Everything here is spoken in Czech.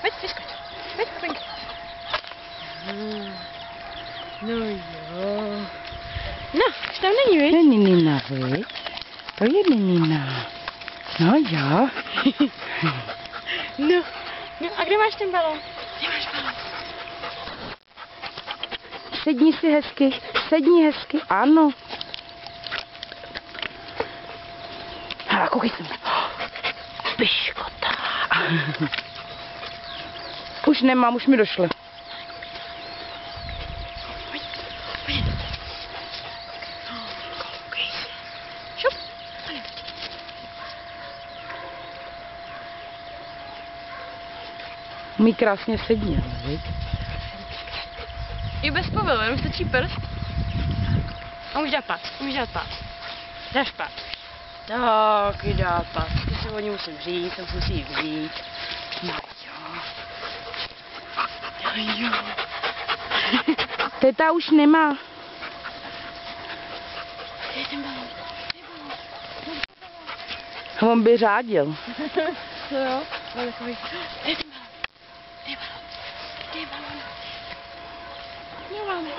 Pojď, vyskoč. Pojď, pojď. No jo. No, už tam není, viď? To je Ninina, viď? To je Ninina. No jo. No. No a kde máš ten balón? Kde máš balón? Sedni si hezky, sedni hezky, ano. A koukej se. Piškota. Už nemám, už mi došlo. Pojď, pojď. Koukej se. Šup. Umí krásně sedět, viď? I bez povelu, jenom stačí prst. A už dá pát, už dá pát. Dáš pát. Tak, dá pát. Ty se o ní musím říct, to musí jí vzít. No jo. No jo. Teta už nemá. Kde je ten balón? On by řádil. No jo, ale takový. Kde je ten balón? Kde je balón? Kde je balón? Nemáme.